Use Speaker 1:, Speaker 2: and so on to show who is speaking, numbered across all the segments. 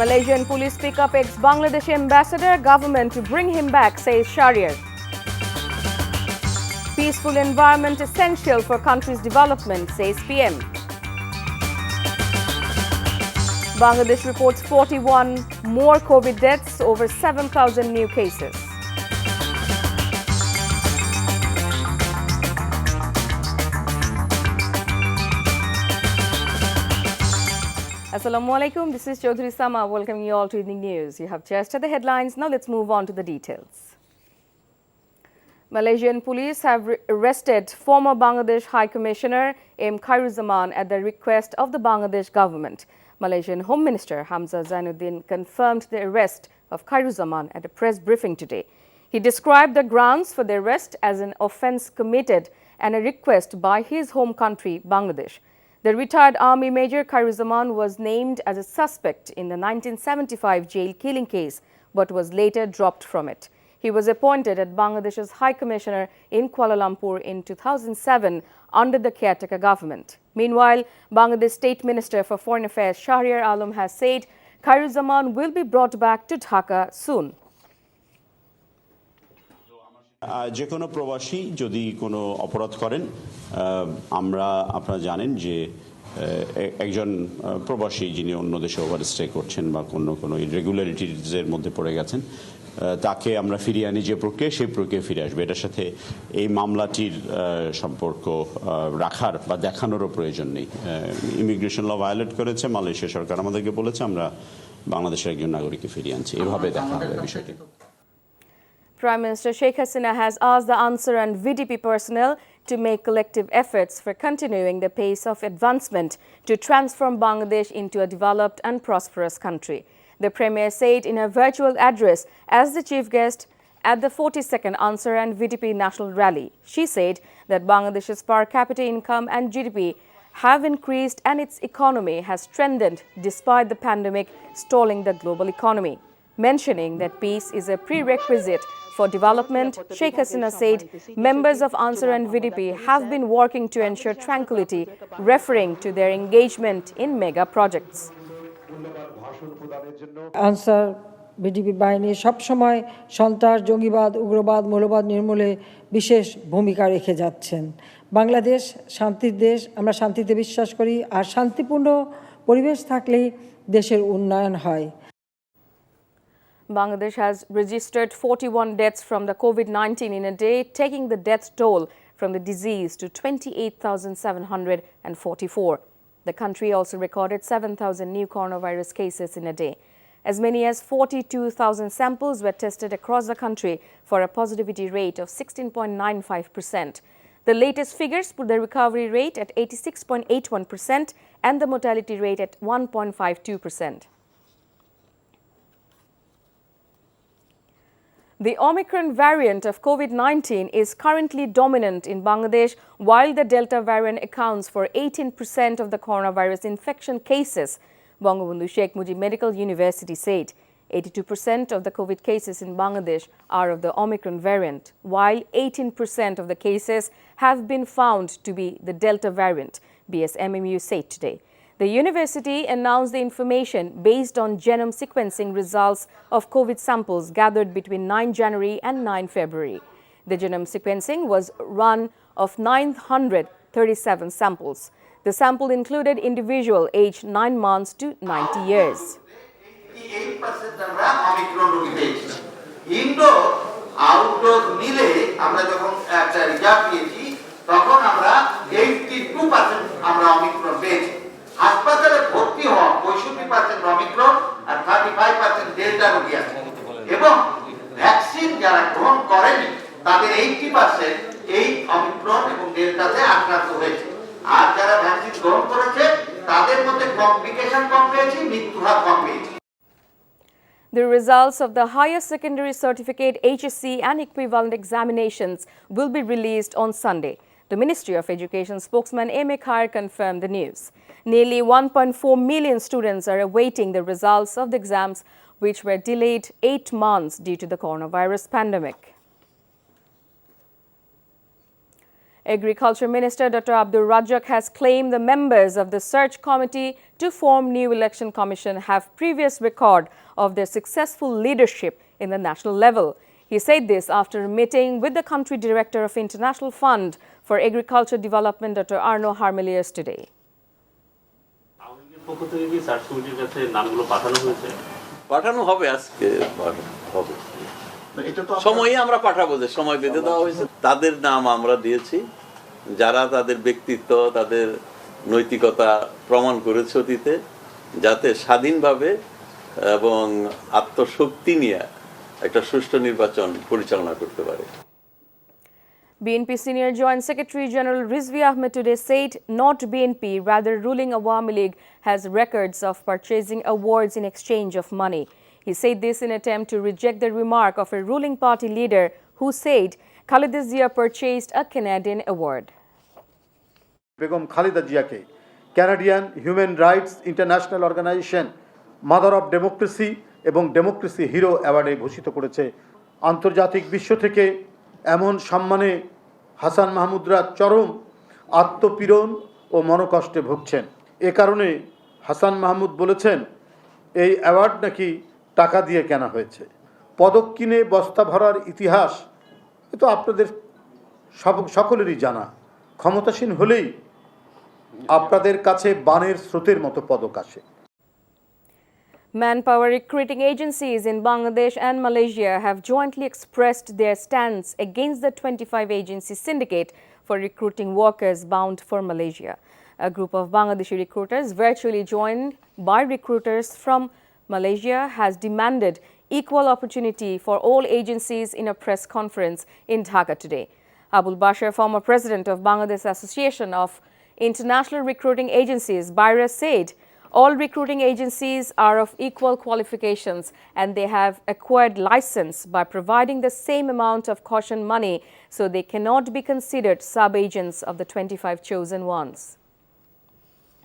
Speaker 1: Malaysian police pick up ex-Bangladesh ambassador, government to bring him back, says Shahriar. Peaceful environment essential for country's development, says PM. Bangladesh reports 41 more COVID deaths, over 7,000 new cases. Assalamu alaikum, this is Chaudhry Sama welcoming you all to Evening News. You have just heard the headlines, now let's move on to the details. Malaysian police have arrested former Bangladesh High Commissioner M. Khairuzaman at the request of the Bangladesh government. Malaysian Home Minister Hamza Zainuddin confirmed the arrest of Khairuzaman at a press briefing today. He described the grounds for the arrest as an offence committed and a request by his home country, Bangladesh. The retired Army Major Khairuzaman was named as a suspect in the 1975 jail killing case, but was later dropped from it. He was appointed as Bangladesh's High Commissioner in Kuala Lumpur in 2007 under the caretaker government. Meanwhile, Bangladesh State Minister for Foreign Affairs Shahriar Alam has said Khairuzaman will be brought back to Dhaka soon.
Speaker 2: যে কোনো প্রবাসী যদি কোনো অপরাধ করেন আমরা আপনারা জানেন যে একজন প্রবাসী যিনি অন্য দেশে ওভারস্টে করছেন বা কোনো ইরেগুলারিটিজের মধ্যে পড়ে গেছেন তাকে আমরা ফিরিয়ে আনি যে প্রক্রিয়া সেই প্রক্রিয়া ফিরে আসবে এটার সাথে এই মামলাটির সম্পর্ক রাখার বা দেখানোরও প্রয়োজন নেই ইমিগ্রেশন ল ভায়োলেট করেছে মালয়েশিয়া সরকার আমাদেরকে বলেছে আমরা বাংলাদেশের একজন নাগরিককে ফিরিয়ে আনছি এভাবে দেখা হবে বিষয়টি
Speaker 1: Prime Minister Sheikh Hasina has asked the Ansar and VDP personnel to make collective efforts for continuing the pace of advancement to transform Bangladesh into a developed and prosperous country. The Premier said in a virtual address as the chief guest at the 42nd Ansar and VDP National Rally. She said that Bangladesh's per capita income and GDP have increased and its economy has strengthened despite the pandemic stalling the global economy. Mentioning that peace is a prerequisite for development, Sheikh Hasina said members of Ansar and VDP have been working to ensure tranquility, referring to their engagement in mega projects.
Speaker 3: Answer BDP বাহিনী সবসময় সন্ত্রাস জঙ্গিবাদ উগ্রবাদ মৌলবাদ নির্মূলে বিশেষ ভূমিকা রেখে যাচ্ছেন বাংলাদেশ শান্তির দেশ আমরা শান্তিতে বিশ্বাস করি আর শান্তিপূর্ণ পরিবেশ থাকলেই দেশের উন্নয়ন হয়
Speaker 1: Bangladesh has registered 41 deaths from the COVID-19 in a day, taking the death toll from the disease to 28,744. The country also recorded 7,000 new coronavirus cases in a day. As many as 42,000 samples were tested across the country for a positivity rate of 16.95%. The latest figures put the recovery rate at 86.81% and the mortality rate at 1.52%. The Omicron variant of COVID-19 is currently dominant in Bangladesh, while the Delta variant accounts for 18% of the coronavirus infection cases, Bangabandhu Sheikh Mujib Medical University said. 82% of the COVID cases in Bangladesh are of the Omicron variant, while 18% of the cases have been found to be the Delta variant, BSMMU said today. The university announced the information based on genome sequencing results of COVID samples gathered between 9 January and 9 February. The genome sequencing was run of 937 samples. The sample included individuals aged 9 months to 90 years.
Speaker 4: 88% আমরা Omicron রোগী পেয়েছি indoor outdoor মিলে আমরা যখন একটা result পেয়েছি তখন আমরা 82% আমরা অমিক্রন পেয়েছি হাসপাতালে ভর্তি হওয়া 65% অমিক্রন আর 35% ডেল্টা রোগী আছে এবং ভ্যাকসিন যারা গ্রহণ করেনি তাদের 80% এই অমিক্রন এবং ডেল্টাতে আক্রান্ত হয়েছে আর যারা ভ্যাকসিন গ্রহণ করেছে তাদের মধ্যে কমপ্লিকেশন কম পেয়েছে মৃত্যু হার কম পেয়েছে
Speaker 1: The results of the higher secondary certificate HSC and equivalent examinations will be released on Sunday. The Ministry of Education spokesman M.A. Khair confirmed the news. Nearly 1.4 million students are awaiting the results of the exams, which were delayed 8 months due to the coronavirus pandemic. Agriculture Minister Dr. Abdul Razzaq has claimed the members of the search committee to form new election commission have previous record of their successful leadership in the national level. He said this after a meeting with the country director of International Fund for Agriculture Development, Dr. Arno Harmelius, today.
Speaker 5: পাঠানো হবে আজকে হবে সময়ে আমরা পাঠাবো যে সময় বেঁধে দেওয়া হয়েছে তাদের নাম আমরা দিয়েছি যারা তাদের ব্যক্তিত্ব তাদের নৈতিকতা প্রমাণ করেছে অতীতে যাতে স্বাধীনভাবে এবং আত্মশক্তি নিয়ে একটা সুষ্ঠু নির্বাচন পরিচালনা করতে পারে
Speaker 1: BNP Senior Joint Secretary General Rizvi Ahmed today said not BNP, rather ruling Awami League, has records of purchasing awards in exchange of money. He said this in an attempt to reject the remark of a ruling party leader who said Khalida Zia purchased a Canadian award.
Speaker 6: Begum Khaleda জিয়াকে Canadian human rights international organisation mother of democracy এবং democracy hero অ্যাওয়ার্ডে ভূষিত করেছে আন্তর্জাতিক বিশ্ব থেকে এমন সম্মানে হাসান মাহমুদরা চরম আত্মপীড়ন ও মনোকষ্টে ভুগছেন এ কারণে হাসান মাহমুদ বলেছেন এই অ্যাওয়ার্ড নাকি টাকা দিয়ে কেনা হয়েছে পদক কিনে বস্তা ভরার ইতিহাস এ তো আপনাদের সকলেরই জানা ক্ষমতাসীন হলেই আপনাদের কাছে বানের স্রোতের মতো পদক আসে
Speaker 1: Manpower recruiting agencies in Bangladesh and Malaysia have jointly expressed their stance against the 25-agency syndicate for recruiting workers bound for Malaysia. A group of Bangladeshi recruiters, virtually joined by recruiters from Malaysia, has demanded equal opportunity for all agencies in a press conference in Dhaka today. Abul Bashir, former president of Bangladesh Association of International Recruiting Agencies, BIRA, said all recruiting agencies are of equal qualifications and they have acquired license by providing the same amount of caution money, so they cannot be considered sub-agents of the 25 chosen ones.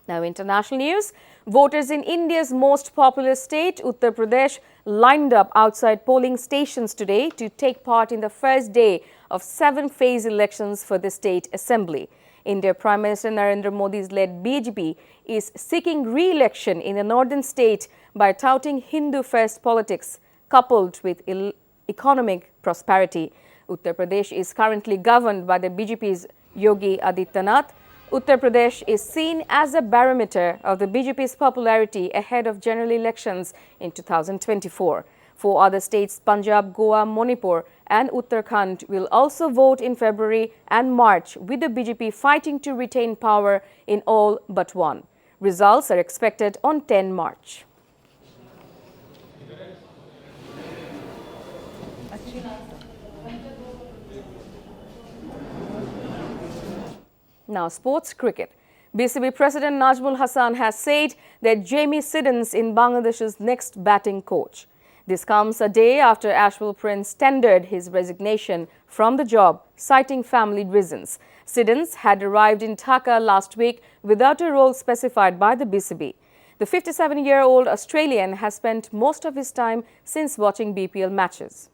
Speaker 1: Now, international news. Voters in India's most populous state, Uttar Pradesh, lined up outside polling stations today to take part in the first day of 7-phase elections for the state assembly. India Prime Minister Narendra Modi's led BJP is seeking re-election in the northern state by touting Hindu-first politics coupled with economic prosperity. Uttar Pradesh is currently governed by the BJP's Yogi Adityanath. Uttar Pradesh is seen as a barometer of the BJP's popularity ahead of general elections in 2024. 4 other states, Punjab, Goa, Manipur and Uttarakhand, will also vote in February and March, with the BJP fighting to retain power in all but one. Results are expected on 10 March. Now, sports cricket. BCB President Najmul Hasan has said that Jamie Siddons in Bangladesh's next batting coach. This comes a day after Ashwell Prince tendered his resignation from the job, citing family reasons. Siddons had arrived in Dhaka last week without a role specified by the BCB. The 57-year-old Australian has spent most of his time since watching BPL matches.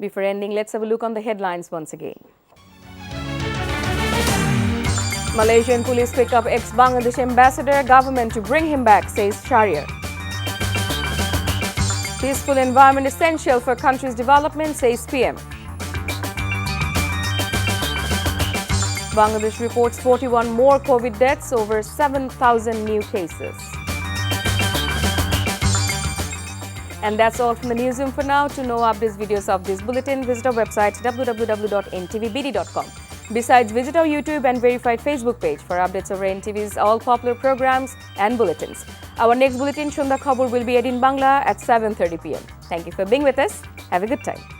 Speaker 1: Before ending, let's have a look on the headlines once again. Malaysian police pick up ex-Bangladesh ambassador, government to bring him back, says Shahriar. Peaceful environment essential for country's development, says PM. Bangladesh reports 41 more COVID deaths, over 7,000 new cases. And that's all from the newsroom for now. To know updates, videos of this bulletin, visit our website www.ntvbd.com. Besides, visit our YouTube and verified Facebook page for updates over NTV's all popular programs and bulletins. Our next bulletin, Shunda Khabur, will be aired in Bangla at 7:30 p.m. Thank you for being with us. Have a good time.